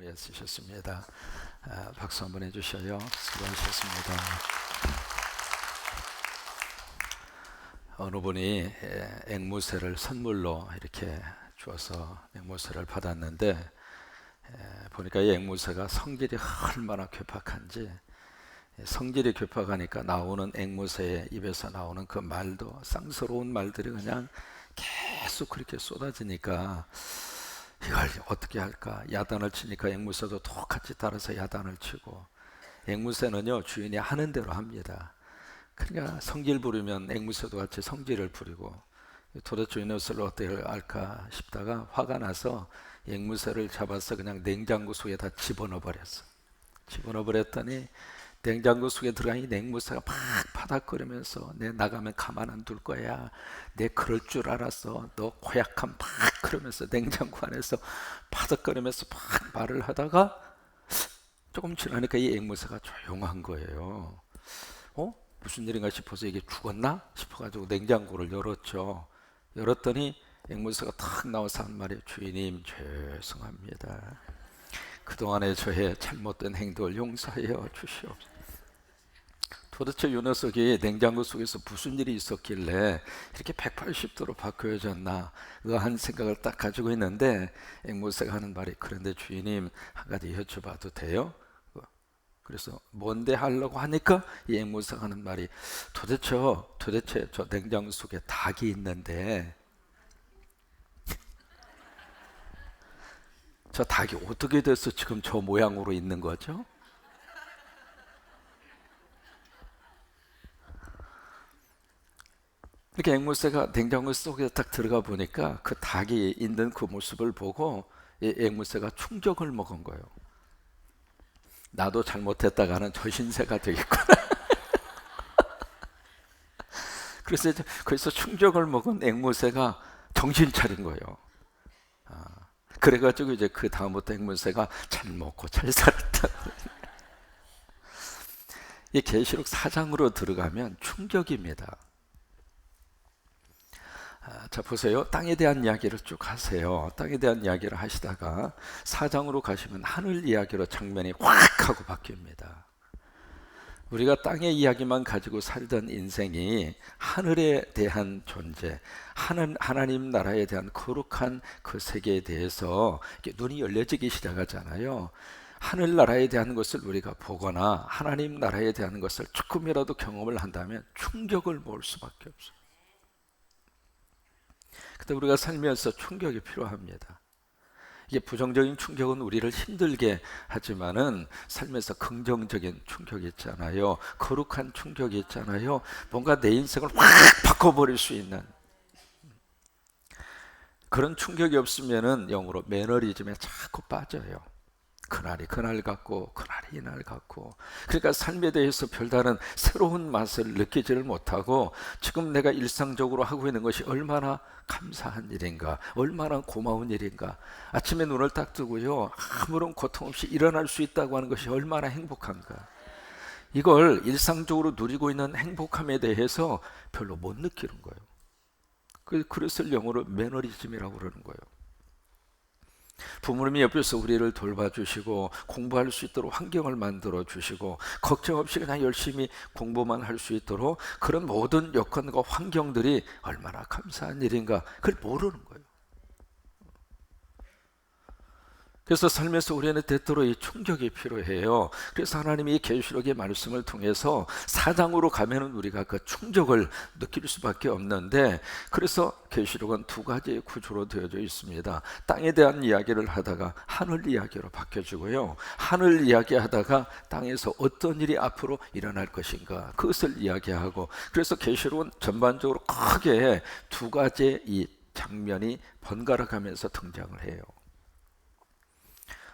마음에 쓰셨습니다. 박수 한번 해주셔요. 수고하셨습니다. 어느 분이 앵무새를 선물로 이렇게 주어서 앵무새를 받았는데 보니까 이 앵무새가 성질이 얼마나 괴팍한지, 성질이 괴팍하니까 나오는 앵무새의 입에서 나오는 그 말도 쌍스러운 말들이 그냥 계속 그렇게 쏟아지니까 이걸 어떻게 할까? 야단을 치니까 앵무새도 똑같이 따라서 야단을 치고, 앵무새는요 주인이 하는 대로 합니다. 그러니까 성질 부리면 앵무새도 같이 성질을 부리고, 도대체 이 녀석을 어떻게 할까 싶다가 화가 나서 앵무새를 잡아서 그냥 냉장고 속에다 집어넣어 버렸어. 집어넣어 버렸더니 냉장고 속에 들어간 이 앵무새가 막 파닥거리면서 내 나가면 가만 안 둘 거야, 내 그럴 줄 알았어, 너 고약한 막 그러면서 냉장고 안에서 파닥거리면서 막 말을 하다가 조금 지나니까 이 앵무새가 조용한 거예요. 무슨 일인가 싶어서 이게 죽었나 싶어가지고 냉장고를 열었죠. 열었더니 앵무새가 탁 나와서 한 말이, 주인님 죄송합니다, 그동안의 저의 잘못된 행동을 용서하여 주시옵소서. 도대체 이 녀석이 냉장고 속에서 무슨 일이 있었길래 이렇게 180도로 바뀌어졌나 한 생각을 딱 가지고 있는데, 앵무새가 하는 말이, 그런데 주인님 한 가지 여쭤봐도 돼요? 그래서 뭔데 하려고 하니까 이 앵무새가 하는 말이, 도대체 저 냉장고 속에 닭이 있는데 저 닭이 어떻게 돼서 지금 저 모양으로 있는 거죠? 이렇게 앵무새가 냉장고 속에 딱 들어가 보니까 그 닭이 있는 그 모습을 보고 이 앵무새가 충격을 먹은 거예요. 나도 잘못했다가는 저 신세가 되겠구나. 그래서 충격을 먹은 앵무새가 정신 차린 거예요. 그래가지고 이제 그 다음부터 앵무새가 잘 먹고 잘 살았다. 이 계시록 4장으로 들어가면 충격입니다. 자 보세요. 땅에 대한 이야기를 쭉 하세요. 땅에 대한 이야기를 하시다가 4장으로 가시면 하늘 이야기로 장면이 확 하고 바뀝니다. 우리가 땅의 이야기만 가지고 살던 인생이 하늘에 대한 존재, 하나님 나라에 대한 거룩한 그 세계에 대해서 눈이 열려지기 시작하잖아요. 하늘나라에 대한 것을 우리가 보거나 하나님 나라에 대한 것을 조금이라도 경험을 한다면 충격을 먹을 수밖에 없어요. 근데 우리가 살면서 충격이 필요합니다. 이게 부정적인 충격은 우리를 힘들게 하지만은 삶에서 긍정적인 충격이 있잖아요. 거룩한 충격이 있잖아요. 뭔가 내 인생을 확 바꿔버릴 수 있는 그런 충격이 없으면은 영으로 매너리즘에 자꾸 빠져요. 그날이 그날 같고 그날이 이날 같고, 그러니까 삶에 대해서 별다른 새로운 맛을 느끼지를 못하고 지금 내가 일상적으로 하고 있는 것이 얼마나 감사한 일인가, 얼마나 고마운 일인가, 아침에 눈을 딱 뜨고요 아무런 고통 없이 일어날 수 있다고 하는 것이 얼마나 행복한가, 이걸 일상적으로 누리고 있는 행복함에 대해서 별로 못 느끼는 거예요. 그래서 영어로 매너리즘이라고 그러는 거예요. 부모님이 옆에서 우리를 돌봐주시고 공부할 수 있도록 환경을 만들어 주시고 걱정 없이 그냥 열심히 공부만 할 수 있도록 그런 모든 여건과 환경들이 얼마나 감사한 일인가, 그걸 모르는 거예요. 그래서 삶에서 우리는 때때로 이 충격이 필요해요. 그래서 하나님이 계시록의 말씀을 통해서 4장으로 가면은 우리가 그 충격을 느낄 수밖에 없는데, 그래서 계시록은 두 가지의 구조로 되어져 있습니다. 땅에 대한 이야기를 하다가 하늘 이야기로 바뀌어지고요, 하늘 이야기하다가 땅에서 어떤 일이 앞으로 일어날 것인가 그것을 이야기하고, 그래서 계시록은 전반적으로 크게 두 가지의 이 장면이 번갈아 가면서 등장을 해요.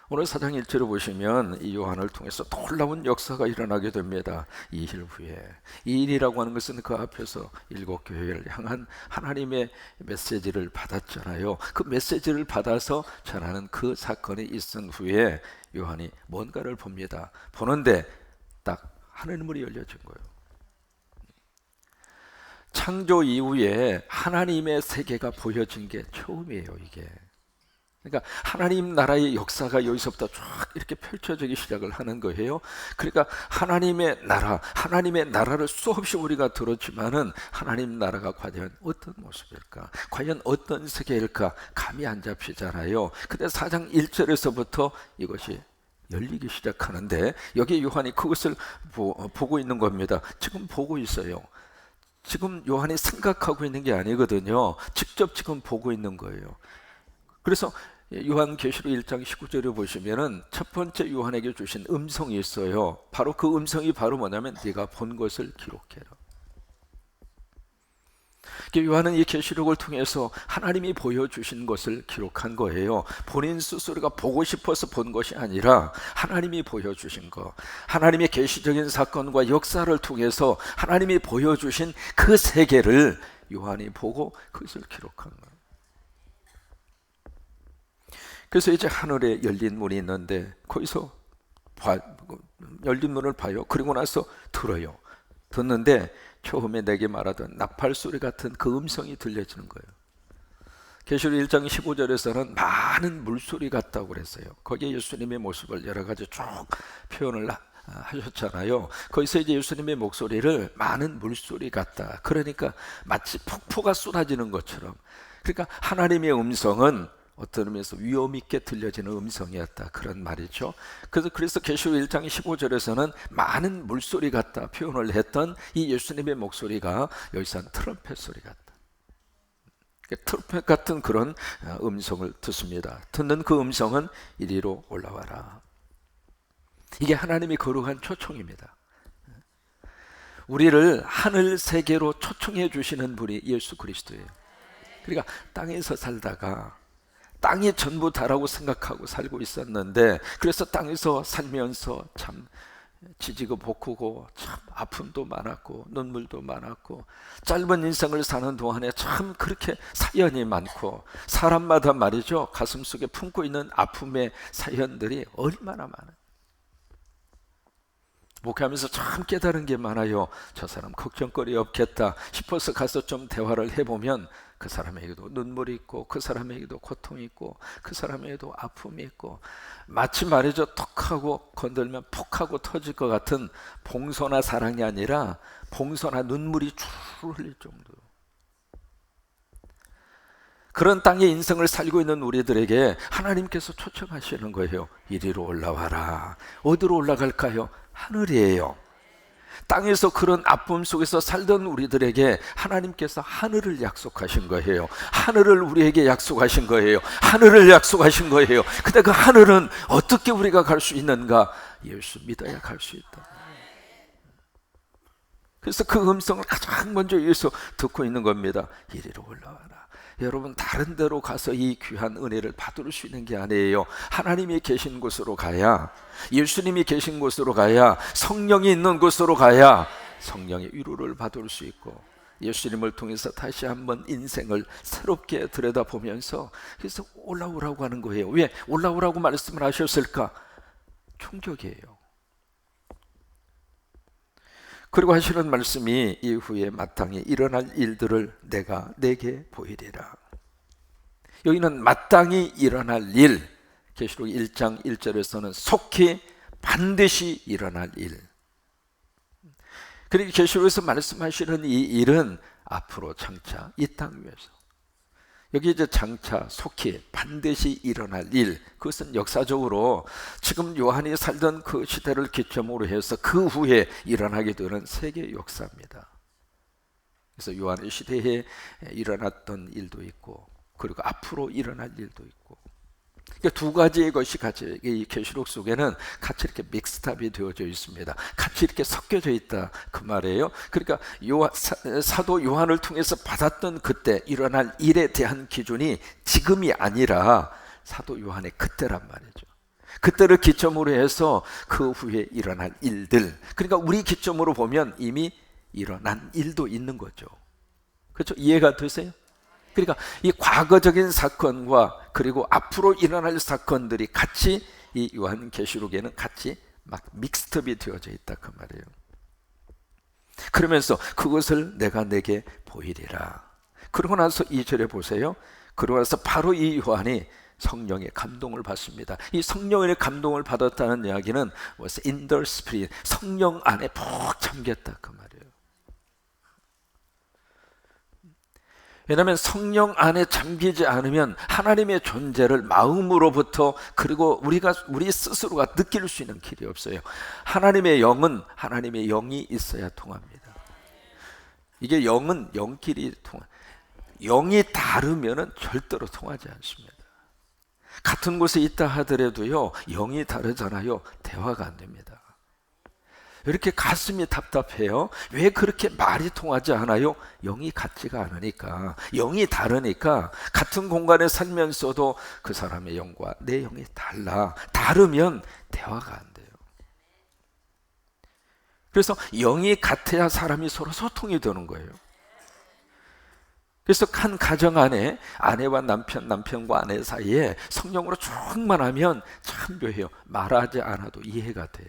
오늘 4장 1절을 보시면 이 요한을 통해서 놀라운 역사가 일어나게 됩니다. 이 일 후에, 이 일이라고 하는 것은 그 앞에서 7교회를 향한 하나님의 메시지를 받았잖아요. 그 메시지를 받아서 전하는 그 사건이 있은 후에 요한이 뭔가를 봅니다. 보는데 딱 하늘문이 열려진 거예요. 창조 이후에 하나님의 세계가 보여진 게 처음이에요, 이게. 그러니까 하나님 나라의 역사가 여기서부터 쫙 이렇게 펼쳐지기 시작을 하는 거예요. 그러니까 하나님의 나라를 수없이 우리가 들었지만은 하나님 나라가 과연 어떤 모습일까? 과연 어떤 세계일까? 감이 안 잡히잖아요. 근데 4장 1절에서부터 이것이 열리기 시작하는데 여기 요한이 그것을 보고 있는 겁니다. 지금 보고 있어요. 지금 요한이 생각하고 있는 게 아니거든요. 직접 지금 보고 있는 거예요. 그래서 요한계시록 1장 19절에 보시면은 첫 번째 요한에게 주신 음성이 있어요. 바로 그 음성이 바로 뭐냐면 네가 본 것을 기록해라. 요한은 이 계시록을 통해서 하나님이 보여주신 것을 기록한 거예요. 본인 스스로가 보고 싶어서 본 것이 아니라 하나님이 보여주신 것, 하나님의 계시적인 사건과 역사를 통해서 하나님이 보여주신 그 세계를 요한이 보고 그것을 기록한 거예요. 그래서 이제 하늘에 열린 문이 있는데 거기서 열린 문을 봐요. 그리고 나서 들어요. 듣는데 처음에 내게 말하던 나팔 소리 같은 그 음성이 들려지는 거예요. 계시록 1장 15절에서는 많은 물소리 같다고 그랬어요. 거기에 예수님의 모습을 여러 가지 쭉 표현을 하셨잖아요. 거기서 이제 예수님의 목소리를 많은 물소리 같다. 그러니까 마치 폭포가 쏟아지는 것처럼. 그러니까 하나님의 음성은 어떤 의미에서 위험 있게 들려지는 음성이었다, 그런 말이죠. 그래서 계시록 1장 15절에서는 많은 물소리 같다 표현을 했던 이 예수님의 목소리가 여기서는 트럼펫 소리 같다, 트럼펫 같은 그런 음성을 듣습니다. 듣는 그 음성은 이리로 올라와라. 이게 하나님이 거룩한 초청입니다. 우리를 하늘 세계로 초청해 주시는 분이 예수 그리스도예요. 그러니까 땅에서 살다가 땅이 전부 다라고 생각하고 살고 있었는데, 그래서 땅에서 살면서 참 지지고 볶고 참 아픔도 많았고 눈물도 많았고 짧은 인생을 사는 동안에 참 그렇게 사연이 많고 사람마다 말이죠, 가슴속에 품고 있는 아픔의 사연들이 얼마나 많아요. 목회하면서 참 깨달은 게 많아요. 저 사람 걱정거리 없겠다 싶어서 가서 좀 대화를 해보면 그 사람에게도 눈물이 있고 그 사람에게도 고통이 있고 그 사람에게도 아픔이 있고, 마치 말이죠, 턱하고 건들면 푹하고 터질 것 같은 봉선화 사랑이 아니라 봉선화 눈물이 줄 흘릴 정도. 그런 땅의 인생을 살고 있는 우리들에게 하나님께서 초청하시는 거예요. 이리로 올라와라. 어디로 올라갈까요? 하늘이에요. 땅에서 그런 아픔 속에서 살던 우리들에게 하나님께서 하늘을 약속하신 거예요. 하늘을 우리에게 약속하신 거예요. 하늘을 약속하신 거예요. 근데 그 하늘은 어떻게 우리가 갈 수 있는가? 예수 믿어야 갈 수 있다. 그래서 그 음성을 가장 먼저 여기서 듣고 있는 겁니다. 이리로 올라와라. 여러분, 다른 데로 가서 이 귀한 은혜를 받을 수 있는 게 아니에요. 하나님이 계신 곳으로 가야, 예수님이 계신 곳으로 가야, 성령이 있는 곳으로 가야 성령의 위로를 받을 수 있고, 예수님을 통해서 다시 한번 인생을 새롭게 들여다보면서, 그래서 올라오라고 하는 거예요. 왜 올라오라고 말씀을 하셨을까? 충격이에요. 그리고 하시는 말씀이 이후에 마땅히 일어날 일들을 내가 내게 보이리라. 여기는 마땅히 일어날 일, 계시록 1장 1절에서는 속히 반드시 일어날 일. 그리고 계시록에서 말씀하시는 이 일은 앞으로 장차 이 땅 위에서, 여기 이제 장차 속히 반드시 일어날 일, 그것은 역사적으로 지금 요한이 살던 그 시대를 기점으로 해서 그 후에 일어나게 되는 세계 역사입니다. 그래서 요한의 시대에 일어났던 일도 있고, 그리고 앞으로 일어날 일도 있고, 그러니까 두 가지의 것이 같이 이 계시록 속에는 같이 이렇게 믹스탑이 되어져 있습니다. 같이 이렇게 섞여져 있다, 그 말이에요. 그러니까 사도 요한을 통해서 받았던 그때 일어날 일에 대한 기준이 지금이 아니라 사도 요한의 그때란 말이죠. 그때를 기점으로 해서 그 후에 일어날 일들, 그러니까 우리 기점으로 보면 이미 일어난 일도 있는 거죠. 그렇죠? 이해가 되세요? 그러니까 이 과거적인 사건과 그리고 앞으로 일어날 사건들이 같이 이 요한계시록에는 같이 막 믹스업이 되어져 있다, 그 말이에요. 그러면서 그것을 내가 내게 보이리라. 그러고 나서 2절에 보세요. 그러고 나서 바로 이 요한이 성령의 감동을 받습니다. 이 성령의 감동을 받았다는 이야기는 was in the spirit, 성령 안에 푹 잠겼다 그 말이에요. 왜냐하면 성령 안에 잠기지 않으면 하나님의 존재를 마음으로부터, 그리고 우리 스스로가 느낄 수 있는 길이 없어요. 하나님의 영은 하나님의 영이 있어야 통합니다. 이게 영은 영끼리 영이 다르면은 절대로 통하지 않습니다. 같은 곳에 있다 하더라도요, 영이 다르잖아요. 대화가 안 됩니다. 이렇게 가슴이 답답해요. 왜 그렇게 말이 통하지 않아요? 영이 같지가 않으니까, 영이 다르니까. 같은 공간에 살면서도 그 사람의 영과 내 영이 다르면 대화가 안 돼요. 그래서 영이 같아야 사람이 서로 소통이 되는 거예요. 그래서 한 가정 안에 아내와 남편과 아내 사이에 성령으로 충만하면 참 묘해요. 말하지 않아도 이해가 돼요.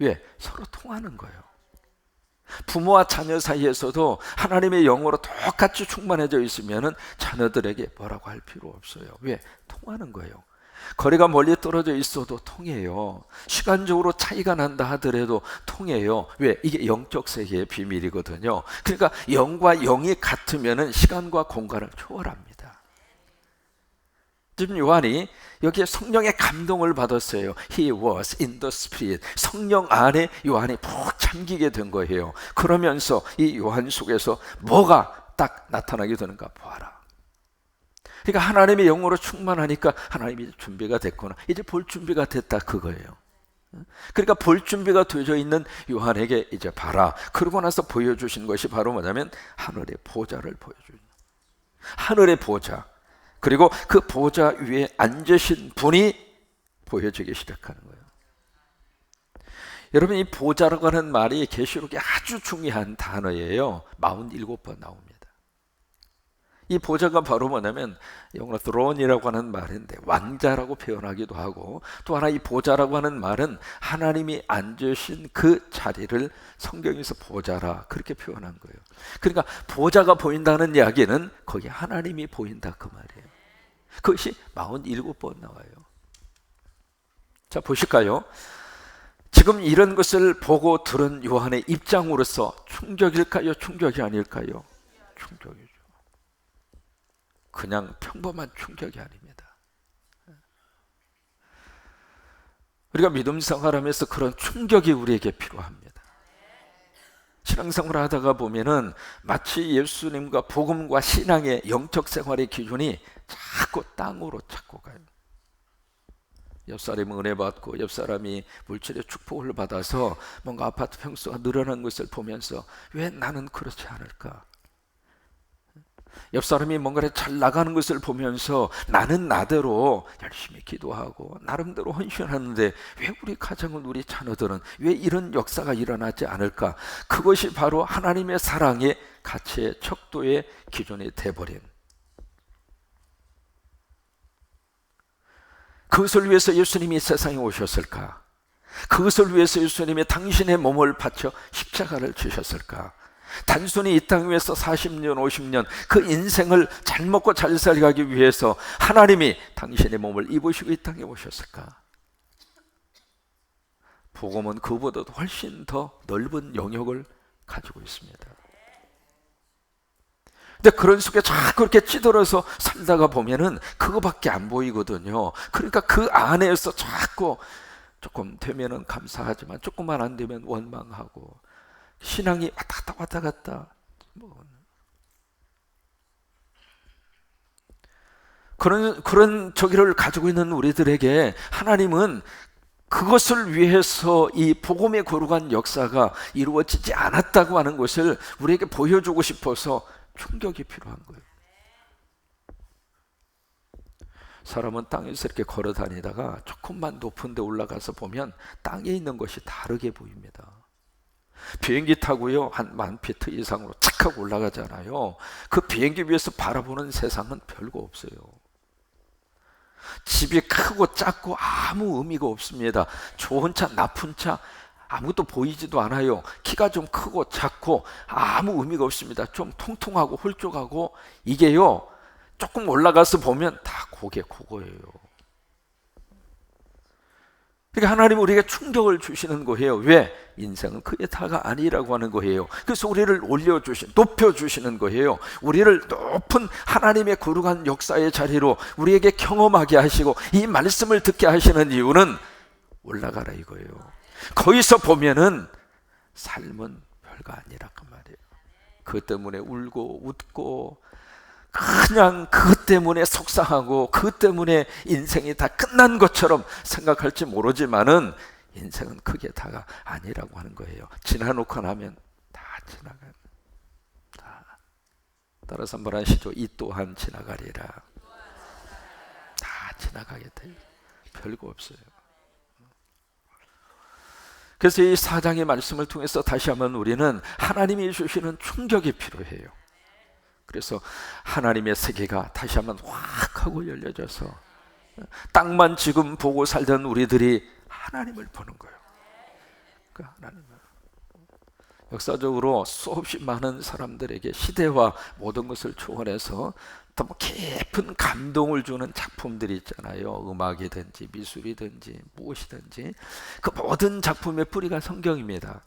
왜? 서로 통하는 거예요. 부모와 자녀 사이에서도 하나님의 영으로 똑같이 충만해져 있으면 자녀들에게 뭐라고 할 필요 없어요. 왜? 통하는 거예요. 거리가 멀리 떨어져 있어도 통해요. 시간적으로 차이가 난다 하더라도 통해요. 왜? 이게 영적 세계의 비밀이거든요. 그러니까 영과 영이 같으면 시간과 공간을 초월합니다. 지금 요한이 여기에 성령의 감동을 받았어요. He was in the Spirit. 성령 안에 요한이 푹 잠기게 된 거예요. 그러면서 이 요한 속에서 뭐가 딱 나타나게 되는가 보아라. 그러니까 하나님의 영으로 충만하니까 하나님이 준비가 됐구나, 이제 볼 준비가 됐다 그거예요. 그러니까 볼 준비가 되어 있는 요한에게 이제 봐라. 그러고 나서 보여주신 것이 바로 뭐냐면 하늘의 보좌를 보여주는, 하늘의 보좌, 그리고 그 보좌 위에 앉으신 분이 보여지기 시작하는 거예요. 여러분, 이 보좌라고 하는 말이 계시록에 아주 중요한 단어예요. 47번 나옵니다. 이 보좌가 바로 뭐냐면 영어로 throne이라고 하는 말인데 왕자라고 표현하기도 하고, 또 하나 이 보좌라고 하는 말은 하나님이 앉으신 그 자리를 성경에서 보좌라 그렇게 표현한 거예요. 그러니까 보좌가 보인다는 이야기는 거기 하나님이 보인다 그 말이에요. 그것이 47번 나와요. 자, 보실까요? 지금 이런 것을 보고 들은 요한의 입장으로서 충격일까요? 충격이 아닐까요? 충격이죠. 그냥 평범한 충격이 아닙니다. 우리가 믿음 생활하면서 그런 충격이 우리에게 필요합니다. 신앙생활을 하다가 보면은 마치 예수님과 복음과 신앙의 영적 생활의 기준이 자꾸 땅으로 자꾸 가요. 옆 사람이 은혜 받고 옆 사람이 물질의 축복을 받아서 뭔가 아파트 평수가 늘어난 것을 보면서 왜 나는 그렇지 않을까? 옆 사람이 뭔가를 잘 나가는 것을 보면서 나는 나대로 열심히 기도하고 나름대로 헌신하는데 왜 우리 가정은, 우리 자녀들은 왜 이런 역사가 일어나지 않을까? 그것이 바로 하나님의 사랑의 가치의 척도의 기준이 돼버린, 그것을 위해서 예수님이 세상에 오셨을까? 그것을 위해서 예수님이 당신의 몸을 바쳐 십자가를 지셨을까? 단순히 이 땅 위에서 40년 50년 그 인생을 잘 먹고 잘 살아가기 위해서 하나님이 당신의 몸을 입으시고 이 땅에 오셨을까? 복음은 그보다도 훨씬 더 넓은 영역을 가지고 있습니다. 근데 그런 속에 자꾸 이렇게 찌들어서 살다가 보면은 그거밖에 안 보이거든요. 그러니까 그 안에서 자꾸 조금 되면은 감사하지만 조금만 안 되면 원망하고, 신앙이 왔다 갔다. 그런 저기를 가지고 있는 우리들에게 하나님은 그것을 위해서 이 복음의 거룩한 역사가 이루어지지 않았다고 하는 것을 우리에게 보여주고 싶어서 충격이 필요한 거예요. 사람은 땅에서 이렇게 걸어 다니다가 조금만 높은 데 올라가서 보면 땅에 있는 것이 다르게 보입니다. 비행기 타고요, 한 10,000피트 이상으로 착 하고 올라가잖아요. 그 비행기 위에서 바라보는 세상은 별거 없어요. 집이 크고 작고 아무 의미가 없습니다. 좋은 차, 나쁜 차 아무것도 보이지도 않아요. 키가 좀 크고 작고 아무 의미가 없습니다. 좀 통통하고 홀쭉하고, 이게요 조금 올라가서 보면 다 그거예요. 그러니까 하나님 우리에게 충격을 주시는 거예요. 왜? 인생은 그게 다가 아니라고 하는 거예요. 그래서 우리를 높여주시는 거예요. 우리를 높은 하나님의 거룩한 역사의 자리로 우리에게 경험하게 하시고 이 말씀을 듣게 하시는 이유는 올라가라 이거예요. 거기서 보면은 삶은 별거 아니란 말이에요. 그것 때문에 울고 웃고 그냥 그것 때문에 속상하고 그것 때문에 인생이 다 끝난 것처럼 생각할지 모르지만은 인생은 그게 다가 아니라고 하는 거예요. 지나놓고 나면 다 지나가요. 다. 따라서 한번 하시죠. 이 또한 지나가리라. 다 지나가게 돼요. 별거 없어요. 그래서 이 4장의 말씀을 통해서 다시 한번 우리는 하나님이 주시는 충격이 필요해요. 그래서 하나님의 세계가 다시 한번 확 하고 열려져서 땅만 지금 보고 살던 우리들이 하나님을 보는 거예요. 그러니까 하나님을. 역사적으로 수없이 많은 사람들에게 시대와 모든 것을 초월해서 더 깊은 감동을 주는 작품들이 있잖아요. 음악이든지 미술이든지 무엇이든지 그 모든 작품의 뿌리가 성경입니다.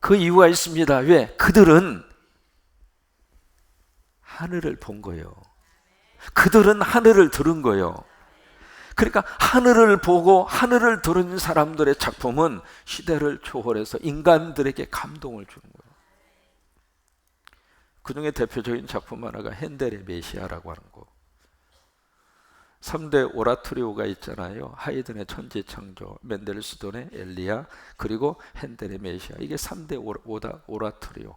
그 이유가 있습니다. 왜? 그들은 하늘을 본 거예요. 그들은 하늘을 들은 거예요. 그러니까 하늘을 보고 하늘을 들은 사람들의 작품은 시대를 초월해서 인간들에게 감동을 주는 거예요. 그 중에 대표적인 작품 하나가 핸델의 메시아라고 하는 거. 3대 오라토리오가 있잖아요. 하이든의 천지창조, 멘델스존의 엘리야, 그리고 핸델의 메시아. 이게 3대 오라토리오.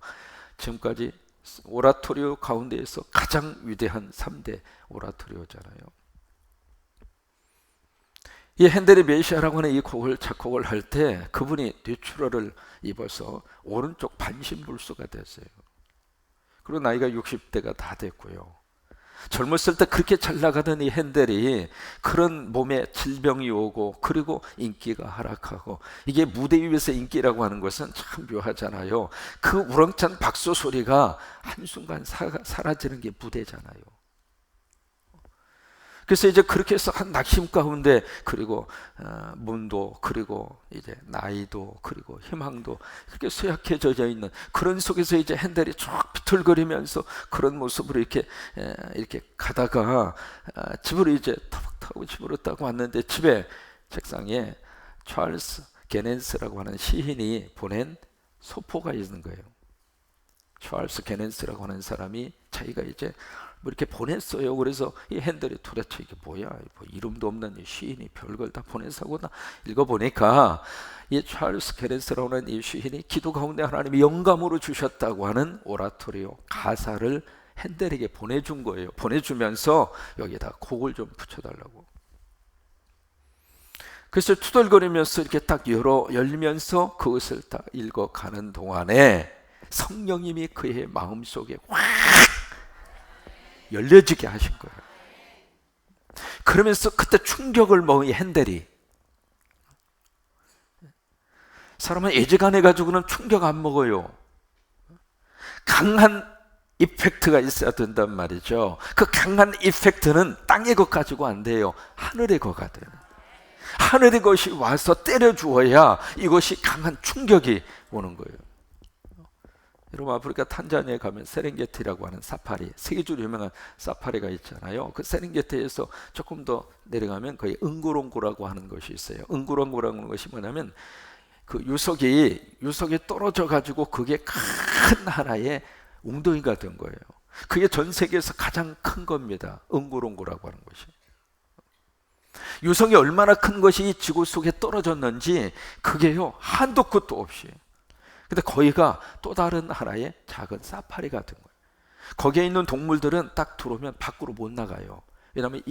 지금까지 오라토리오 가운데에서 가장 위대한 3대 오라토리오잖아요. 이 핸델의 메시아라고 하는 이 작곡을 할 때 그분이 뇌출혈을 입어서 오른쪽 반신불수가 됐어요. 그리고 나이가 60대가 다 됐고요. 젊었을 때 그렇게 잘 나가던 이 핸델이 그런 몸에 질병이 오고 그리고 인기가 하락하고, 이게 무대 위에서 인기라고 하는 것은 참 묘하잖아요. 그 우렁찬 박수 소리가 한순간 사라지는 게 무대잖아요. 그래서 이제 그렇게 해서 한 낙심 가운데, 그리고 문도, 그리고 이제 나이도, 그리고 희망도 그렇게 쇠약해져 있는 그런 속에서 이제 핸델이 쭉 비틀거리면서 그런 모습으로 이렇게 가다가 집으로 이제 타고 집으로 타고 왔는데, 집에 책상에 찰스 게넨스라고 하는 시인이 보낸 소포가 있는 거예요. 찰스 게넨스라고 하는 사람이 자기가 이제 뭐 이렇게 보냈어요. 그래서 이 핸델이 도대체 이게 뭐야? 뭐 이름도 없는 이 시인이 별걸 다 보냈사구나. 읽어보니까 이 찰스 게넨스라고 하는 이 시인이 기도 가운데 하나님이 영감으로 주셨다고 하는 오라토리오 가사를 핸델에게 보내준 거예요. 보내주면서 여기에다 곡을 좀 붙여달라고. 그래서 투덜거리면서 이렇게 딱 열면서 그것을 딱 읽어가는 동안에 성령님이 그의 마음속에 확 열려지게 하신 거예요. 그러면서 그때 충격을 먹은 핸델이, 사람은 애지간해 가지고는 충격 안 먹어요. 강한 이펙트가 있어야 된단 말이죠. 그 강한 이펙트는 땅의 것 가지고 안 돼요. 하늘의 것가 돼요. 하늘의 것이 와서 때려 주어야 이것이 강한 충격이 오는 거예요. 여러분, 아프리카 탄자니아에 가면 세렝게티라고 하는 사파리, 세계적으로 유명한 사파리가 있잖아요. 그 세렝게티에서 조금 더 내려가면 거기 응고롱고라고 하는 것이 있어요. 응고롱고라고 하는 것이 뭐냐면 그 유석이 떨어져 가지고 그게 큰 하나의 웅덩이가 된 거예요. 그게 전 세계에서 가장 큰 겁니다. 응고롱고라고 하는 것이. 유성이 얼마나 큰 것이 지구 속에 떨어졌는지 그게요 한도 끝도 없이. 근데 거기가 또 다른 하나의 작은 사파리 같은 거예요. 거기에 있는 동물들은 딱 들어오면 밖으로 못 나가요. 왜냐하면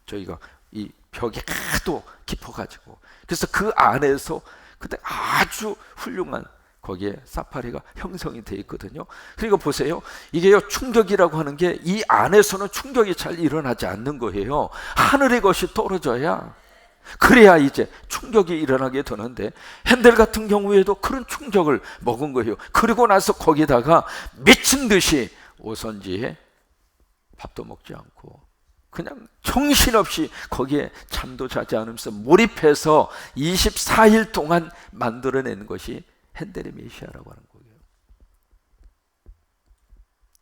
저희가 이 벽이 하도 깊어가지고. 그래서 그 안에서 근데 아주 훌륭한 거기에 사파리가 형성이 되어 있거든요. 그리고 보세요, 이게요 충격이라고 하는 게 이 안에서는 충격이 잘 일어나지 않는 거예요. 하늘의 것이 떨어져야, 그래야 이제 충격이 일어나게 되는데, 핸델 같은 경우에도 그런 충격을 먹은 거예요. 그리고 나서 거기다가 미친 듯이 오선지에 밥도 먹지 않고 그냥 정신없이 거기에 잠도 자지 않으면서 몰입해서 24일 동안 만들어낸 것이 핸델의 메시아라고 하는 거예요.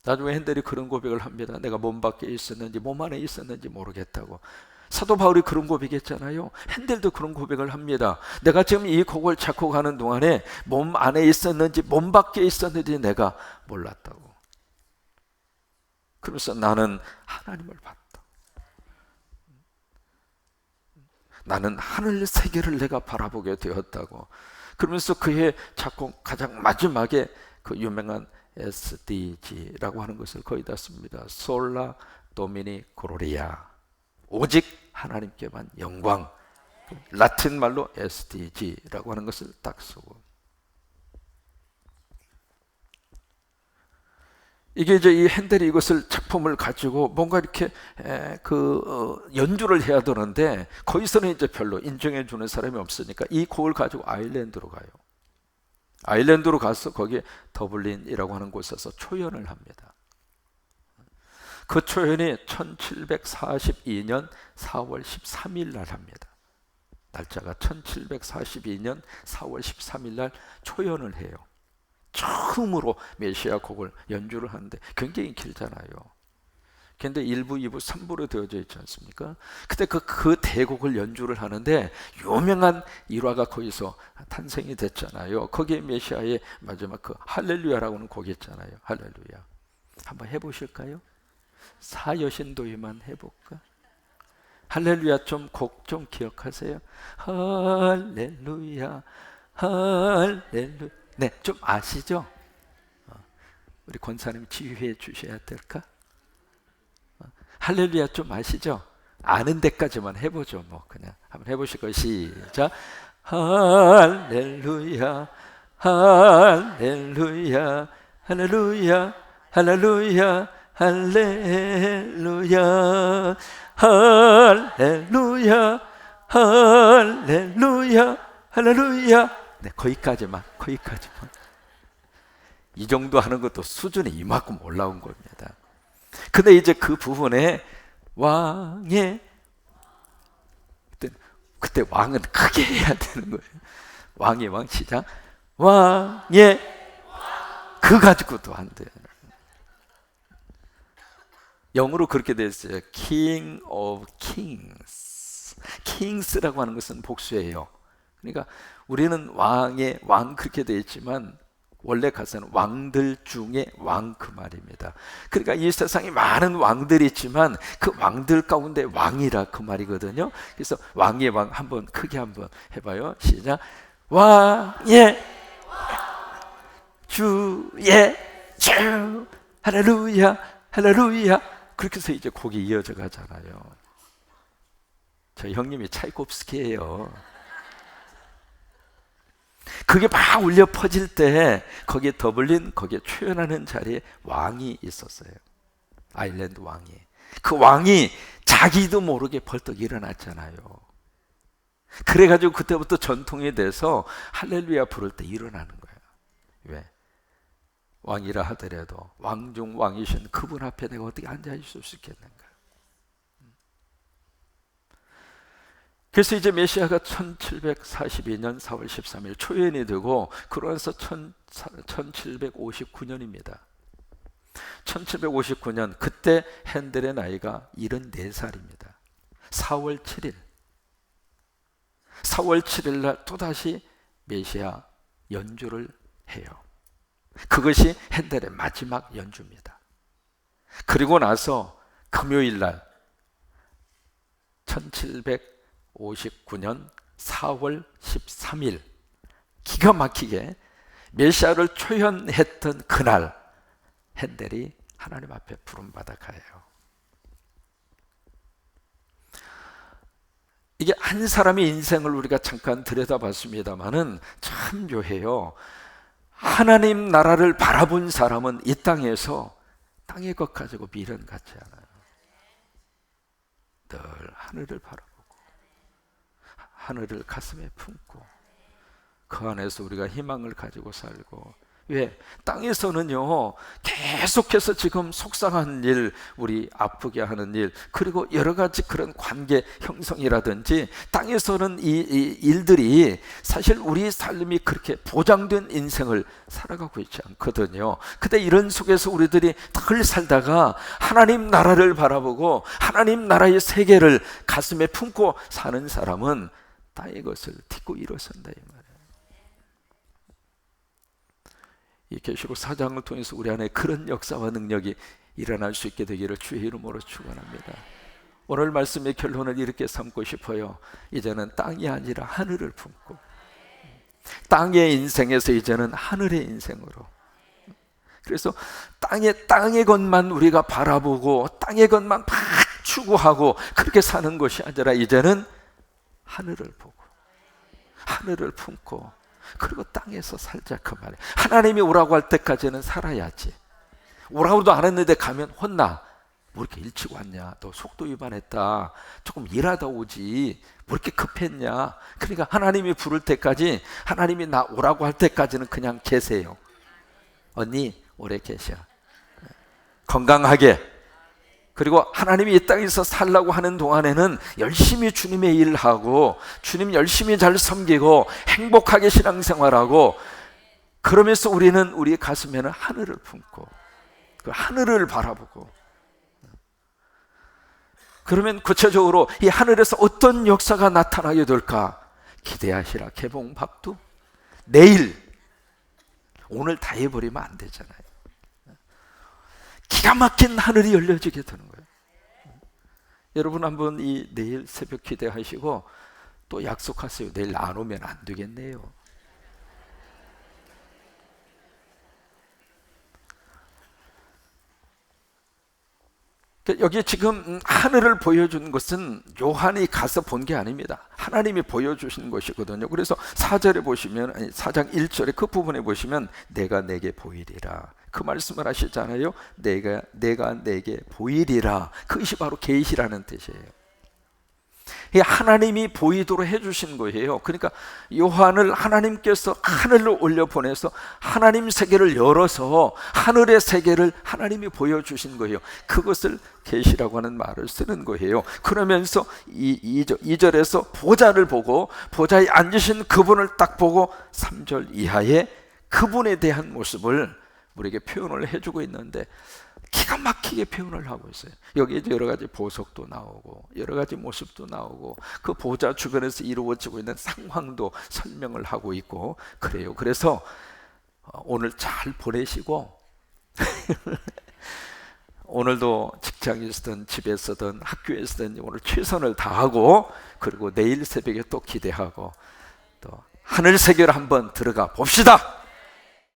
나중에 핸델이 그런 고백을 합니다. 내가 몸 밖에 있었는지 몸 안에 있었는지 모르겠다고. 사도 바울이 그런 고백했잖아요. 핸델도 그런 고백을 합니다. 내가 지금 이 곡을 작곡하는 동안에 몸 안에 있었는지 몸 밖에 있었는지 내가 몰랐다고. 그래서 나는 하나님을 봤다. 나는 하늘 세계를 내가 바라보게 되었다고. 그러면서 그의 작곡 가장 마지막에 그 유명한 SDG라고 하는 것을 거기다 씁니다. 솔라 도미니 글로리아, 오직 하나님께만 영광. 라틴 말로 SDG라고 하는 것을 딱 쓰고, 이게 이제 이 핸델이 이것을 작품을 가지고 뭔가 이렇게 연주를 해야 되는데 거기서는 이제 별로 인정해 주는 사람이 없으니까 이 곡을 가지고 아일랜드로 가요. 아일랜드로 가서 거기에 더블린이라고 하는 곳에서 초연을 합니다. 그 초연이 1742년 4월 13일 날 합니다. 날짜가 1742년 4월 13일 날 초연을 해요. 처음으로 메시아 곡을 연주를 하는데 굉장히 길잖아요. 근데 1부, 2부, 3부로 되어져 있지 않습니까? 그때 그 대곡을 연주를 하는데 유명한 일화가 거기서 탄생이 됐잖아요. 거기에 메시아의 마지막 그 할렐루야라고 하는 곡이 있잖아요. 할렐루야. 한번 해보실까요? 사여신도에만 해볼까? 할렐루야 곡 좀 기억하세요? 할렐루야, 할렐루야. 네, 좀 아시죠? 우리 권사님 지휘해 주셔야 될까? 할렐루야 좀 아시죠? 아는 데까지만 해보죠. 뭐 그냥 한번 해보실 거예요. 시작. 할렐루야, 할렐루야, 할렐루야, 할렐루야, 할렐루야, 할렐루야, 할렐루야, 할렐루야. 네, 거기까지만. 이 정도 하는 것도 수준이 이만큼 올라온 겁니다. 근데 이제 그 부분에 왕의, 그때 왕은 크게 해야 되는 거예요. 왕의 왕 시작. 왕의 그 가지고도 안 돼요. 영어로 그렇게 되어 있어요. King of Kings. Kings라고 하는 것은 복수예요. 그러니까 우리는 왕의 왕 그렇게 되어 있지만 원래 가사는 왕들 중에 왕 그 말입니다. 그러니까 이 세상에 많은 왕들이 있지만 그 왕들 가운데 왕이라 그 말이거든요. 그래서 왕의 왕 한번 크게 한번 해봐요. 시작. 왕의 주의 주 할렐루야 할렐루야. 그렇게 해서 이제 곡이 이어져 가잖아요. 저희 형님이 차이콥스키예요. 그게 막 울려 퍼질 때 거기에 더블린, 거기에 초연하는 자리에 왕이 있었어요. 아일랜드 왕이. 그 왕이 자기도 모르게 벌떡 일어났잖아요. 그래가지고 그때부터 전통이 돼서 할렐루야 부를 때 일어나는 거예요. 왜? 왕이라 하더라도 왕중 왕이신 그분 앞에 내가 어떻게 앉아 있을 수 있겠는가? 그래서 이제 메시아가 1742년 4월 13일 초연이 되고, 그러면서 1759년입니다. 1759년 그때 핸델의 나이가 74살입니다. 4월 7일 4월 7일 날 또다시 메시아 연주를 해요. 그것이 핸델의 마지막 연주입니다. 그리고 나서 금요일 날 1759년 4월 13일 기가 막히게 메시아를 초연했던 그날 핸델이 하나님 앞에 부름받아 가요. 이게 한 사람의 인생을 우리가 잠깐 들여다봤습니다마는 참 묘해요. 하나님 나라를 바라본 사람은 이 땅에서 땅의 것 가지고 미련 갖지 않아요. 늘 하늘을 바라보고 하늘을 가슴에 품고 그 안에서 우리가 희망을 가지고 살고 왜? 땅에서는요, 계속해서 지금 속상한 일, 우리 아프게 하는 일, 그리고 여러 가지 그런 관계 형성이라든지, 땅에서는 이 일들이 사실 우리 삶이 그렇게 보장된 인생을 살아가고 있지 않거든요. 근데 이런 속에서 우리들이 늘 살다가 하나님 나라를 바라보고 하나님 나라의 세계를 가슴에 품고 사는 사람은 땅의 것을 딛고 일어선다, 이 말이에요. 이 계시록 4장을 통해서 우리 안에 그런 역사와 능력이 일어날 수 있게 되기를 주의 이름으로 축원합니다. 오늘 말씀의 결론을 이렇게 삼고 싶어요. 이제는 땅이 아니라 하늘을 품고, 땅의 인생에서 이제는 하늘의 인생으로. 그래서 땅의 것만 우리가 바라보고 땅의 것만 막 추구하고 그렇게 사는 것이 아니라 이제는 하늘을 보고 하늘을 품고, 그리고 땅에서 살자, 그 말이에요. 하나님이 오라고 할 때까지는 살아야지. 오라고도 안 했는데 가면 혼나. 뭐 이렇게 일찍 왔냐, 너 속도 위반했다, 조금 일하다 오지, 뭐 이렇게 급했냐. 그러니까 하나님이 부를 때까지, 하나님이 나 오라고 할 때까지는 그냥 계세요. 언니 오래 계셔, 건강하게. 그리고 하나님이 이 땅에서 살라고 하는 동안에는 열심히 주님의 일을 하고, 주님 열심히 잘 섬기고 행복하게 신앙생활하고, 그러면서 우리는 우리 가슴에는 하늘을 품고 그 하늘을 바라보고, 그러면 구체적으로 이 하늘에서 어떤 역사가 나타나게 될까 기대하시라. 개봉박두 내일, 오늘 다 해버리면 안 되잖아요. 기가 막힌 하늘이 열려지게 되는 거예요. 여러분 한번 이 내일 새벽 기대하시고 또 약속하세요. 내일 안 오면 안 되겠네요. 여기 지금 하늘을 보여준 것은 요한이 가서 본 게 아닙니다. 하나님이 보여주신 것이거든요. 그래서 4절에 보시면, 아니 4장 1절에 그 부분에 보시면 내가 내게 보이리라, 그 말씀을 하시잖아요. 내가 내게 보이리라. 그것이 바로 계시라는 뜻이에요. 하나님이 보이도록 해주신 거예요. 그러니까 요한을 하나님께서 하늘로 올려보내서 하나님 세계를 열어서 하늘의 세계를 하나님이 보여주신 거예요. 그것을 계시라고 하는 말을 쓰는 거예요. 그러면서 2절에서 보좌를 보고, 보좌에 앉으신 그분을 딱 보고 3절 이하에 그분에 대한 모습을 우리에게 표현을 해주고 있는데, 기가 막히게 표현을 하고 있어요. 여기에 여러 가지 보석도 나오고 여러 가지 모습도 나오고, 그 보좌 주변에서 이루어지고 있는 상황도 설명을 하고 있고 그래요. 그래서 오늘 잘 보내시고 오늘도 직장에서든 집에서든 학교에서든 오늘 최선을 다하고, 그리고 내일 새벽에 또 기대하고 또 하늘 세계로 한번 들어가 봅시다.